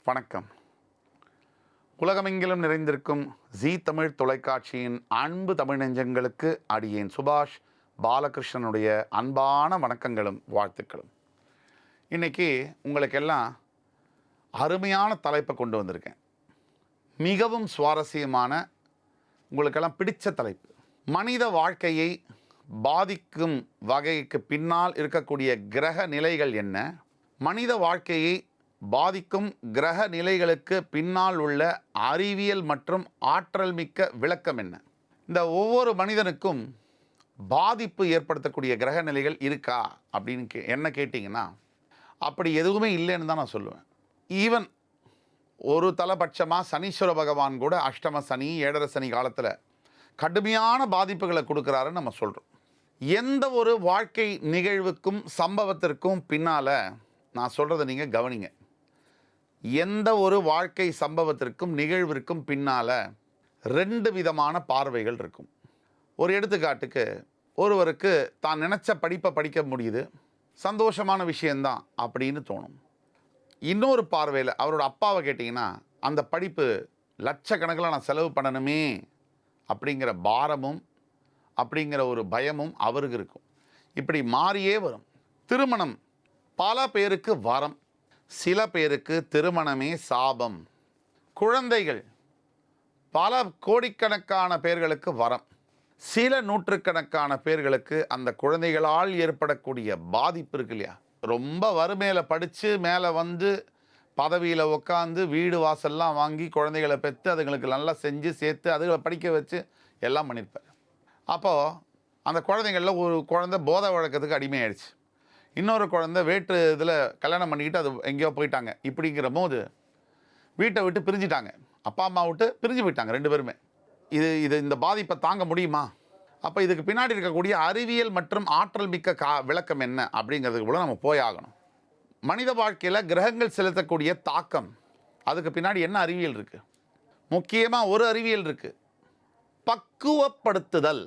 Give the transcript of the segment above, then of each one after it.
வணக்கம். உலகமெங்கிலும் நிறைந்திருக்கும் ஜீ தமிழ் தொலைக்காட்சியின் அன்பு தமிழ் நெஞ்சங்களுக்கு அடியேன் சுபாஷ் பாலகிருஷ்ணனுடைய அன்பான வணக்கங்களும் வாழ்த்துக்களும். இன்றைக்கி உங்களுக்கெல்லாம் அருமையான தலைப்பை கொண்டு வந்திருக்கேன். மிகவும் சுவாரஸ்யமான, உங்களுக்கெல்லாம் பிடித்த தலைப்பு. மனித வாழ்க்கையை பாதிக்கும் வகைக்கு பின்னால் இருக்கக்கூடிய கிரக நிலைகள் என்ன, மனித வாழ்க்கையை பாதிக்கும் கிரக நிலைகளுக்கு பின்னால் உள்ள அறிவியல் மற்றும் ஆற்றல் மிக்க விளக்கம் என்ன. இந்த ஒவ்வொரு மனிதனுக்கும் பாதிப்பு ஏற்படுத்தக்கூடிய கிரக நிலைகள் இருக்கா அப்படின்னு என்ன கேட்டிங்கன்னா, அப்படி எதுவுமே இல்லைன்னு தான் நான் சொல்லுவேன். ஈவன் ஒரு தலைபட்சமாக சனீஸ்வர பகவான் கூட அஷ்டம சனி, ஏழரை சனி காலத்தில் கடுமையான பாதிப்புகளை கொடுக்குறாருன்னு நம்ம சொல்கிறோம். எந்த ஒரு வாழ்க்கை நிகழ்வுக்கும் சம்பவத்திற்கும் பின்னால் நான் சொல்கிறத நீங்கள் கவனிங்க. எந்த ஒரு வாழ்க்கை சம்பவத்திற்கும் நிகழ்விற்கும் பின்னால் ரெண்டு விதமான பார்வைகள் இருக்கும். ஒரு எடுத்துக்காட்டுக்கு, ஒருவருக்கு தான் நினச்ச படிப்பை படிக்க முடியுது, சந்தோஷமான விஷயந்தான் அப்படின்னு தோணும். இன்னொரு பார்வையில் அவரோட அப்பாவை கேட்டிங்கன்னா, அந்த படிப்பு லட்சக்கணக்கில் நான் செலவு பண்ணணுமே அப்படிங்கிற பாரமும் அப்படிங்கிற ஒரு பயமும் அவருக்கு இருக்கும். இப்படி மாறியே வரும். திருமணம் பல பேருக்கு வரம், சில பேருக்கு திருமணமே சாபம். குழந்தைகள் பல கோடிக்கணக்கான பேர்களுக்கு வரம், சில நூற்றுக்கணக்கான பேர்களுக்கு அந்த குழந்தைகளால் ஏற்படக்கூடிய பாதிப்பு இருக்கு இல்லையா. ரொம்ப வறுமையில் படித்து மேலே வந்து பதவியில் உட்காந்து வீடு வாசல்லாம் வாங்கி குழந்தைகளை பெற்று அதுங்களுக்கு நல்லா செஞ்சு சேர்த்து அதுகளை படிக்க வச்சு எல்லாம் பண்ணியிருப்பார். அப்போது அந்த குழந்தைங்களில் ஒரு குழந்தை போதை வழக்கத்துக்கு அடிமையாயிடுச்சு, இன்னொரு குழந்தை வேற்று இதில் கல்யாணம் பண்ணிக்கிட்டு அது எங்கேயோ போயிட்டாங்க. இப்படிங்கிற போது வீட்டை விட்டு பிரிஞ்சிட்டாங்க, அப்பா அம்மா விட்டு பிரிஞ்சு போயிட்டாங்க ரெண்டு பேருமே. இந்த பாதிப்பை தாங்க முடியுமா? அப்போ இதுக்கு பின்னாடி இருக்கக்கூடிய அறிவியல் மற்றும் ஆற்றல் மிக்க விளக்கம் என்ன அப்படிங்கிறதுக்கு கூட நம்ம போய் ஆகணும். மனித வாழ்க்கையில் கிரகங்கள் செலுத்தக்கூடிய தாக்கம், அதுக்கு பின்னாடி என்ன அறிவியல் இருக்குது? முக்கியமாக ஒரு அறிவியல் இருக்குது, பக்குவப்படுத்துதல்.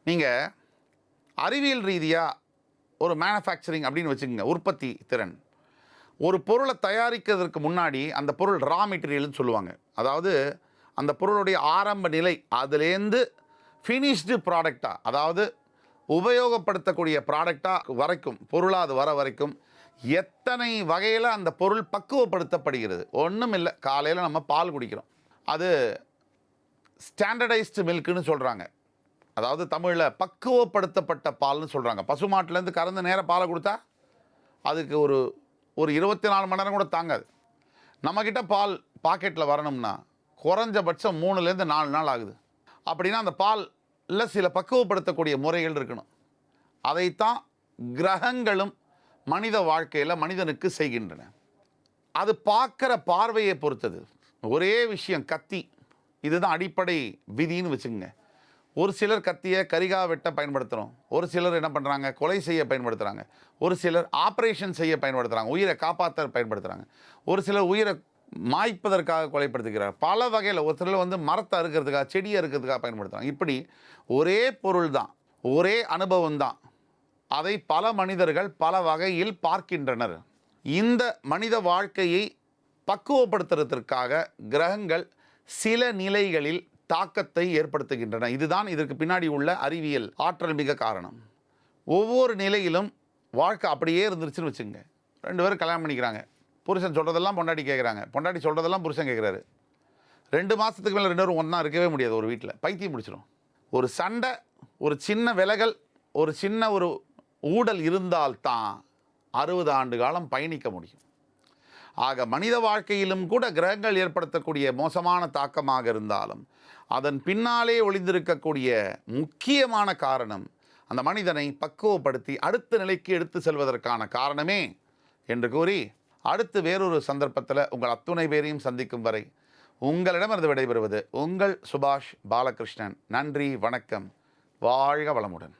நீங்கள் அறிவியல் ரீதியாக ஒரு மேனுஃபேக்சரிங் அப்படின்னு வச்சுக்கோங்க, உற்பத்தி திறன். ஒரு பொருளை தயாரிக்கிறதுக்கு முன்னாடி அந்த பொருள் ரா மெட்டீரியல்னு சொல்லுவாங்க. அதாவது அந்த பொருளுடைய ஆரம்ப நிலை, அதுலேருந்து ஃபினிஷ்டு ப்ராடக்டாக, அதாவது உபயோகப்படுத்தக்கூடிய ப்ராடக்டாக வரைக்கும், பொருளாக அது வர வரைக்கும் எத்தனை வகையில் அந்த பொருள் பக்குவப்படுத்தப்படுகிறது. ஒன்றும் இல்லை, காலையில் நம்ம பால் குடிக்கிறோம், அது ஸ்டாண்டர்டைஸ்டு மில்க்குன்னு சொல்கிறாங்க. அதாவது தமிழில் பக்குவப்படுத்தப்பட்ட பால்னு சொல்கிறாங்க. பசுமாட்டிலேருந்து கறந்து நேர பாலை கொடுத்தா அதுக்கு ஒரு 24 மணி நேரம் கூட தாங்காது. நம்மக்கிட்ட பால் பாக்கெட்டில் வரணும்னா குறைஞ்சபட்சம் 3லேருந்து 4 நாள் ஆகுது. அப்படின்னா அந்த பாலில் சில பக்குவப்படுத்தக்கூடிய முறைகள் இருக்கணும். அதைத்தான் கிரகங்களும் மனித வாழ்க்கையில் மனிதனுக்கு செய்கின்றன. அது பார்க்குற பார்வையை பொறுத்தது. ஒரே விஷயம், கத்தி, இதுதான் அடிப்படை விதின்னு வச்சுக்கோங்க. ஒரு சிலர் கத்தியை கரிகா வெட்ட பயன்படுத்துகிறோம், ஒரு சிலர் என்ன பண்ணுறாங்க, கொலை செய்ய பயன்படுத்துகிறாங்க, ஒரு சிலர் ஆப்ரேஷன் செய்ய பயன்படுத்துகிறாங்க, உயிரை காப்பாற்ற பயன்படுத்துகிறாங்க, ஒரு சிலர் உயிரை மாய்ப்பதற்காக கொலைப்படுத்துகிறார். பல வகையில் ஒரு சிலர் மரத்தை அறுக்கிறதுக்காக, செடியை அறுக்கிறதுக்காக பயன்படுத்துகிறாங்க. இப்படி ஒரே பொருள் தான், ஒரே அனுபவம் தான், அதை பல மனிதர்கள் பல வகையில் பார்க்கின்றனர். இந்த மனித வாழ்க்கையை பக்குவப்படுத்துறதற்காக கிரகங்கள் சில நிலைகளில் தாக்கத்தை ஏற்படுத்துகின்றன. இதுதான் இதற்கு பின்னாடி உள்ள அறிவியல் ஆற்றல் மிக காரணம். ஒவ்வொரு நிலையிலும் வாழ்க்கை அப்படியே இருந்துருச்சுன்னு வச்சுங்க. 2 பேரும் கல்யாணம் பண்ணிக்கிறாங்க, புருஷன் சொல்கிறதெல்லாம் பொண்டாட்டி கேட்குறாங்க, பொண்டாட்டி சொல்கிறதெல்லாம் புருஷன் கேட்குறாரு. 2 மாதத்துக்கு மேலே 2 பேரும் ஒன்றா இருக்கவே முடியாது. ஒரு வீட்டில் பைத்தியம் முடிச்சிடும். ஒரு சண்டை, ஒரு சின்ன விலகல், ஒரு சின்ன ஒரு ஊடல் இருந்தால்தான் 60 ஆண்டு காலம் பயணிக்க முடியும். ஆக மனித வாழ்க்கையிலும் கூட கிரகங்கள் ஏற்படுத்தக்கூடிய மோசமான தாக்கமாக இருந்தாலும் அதன் பின்னாலே ஒளிந்திருக்கக்கூடிய முக்கியமான காரணம் அந்த மனிதனை பக்குவப்படுத்தி அடுத்த நிலைக்கு எடுத்து செல்வதற்கான காரணமே என்று கூறி, அடுத்து வேறொரு சந்தர்ப்பத்தில் உங்கள் அத்துணை பேரையும் சந்திக்கும் வரை உங்களிடமிருந்து விடைபெறுவது உங்கள் சுபாஷ் பாலகிருஷ்ணன். நன்றி, வணக்கம், வாழ்க வளமுடன்.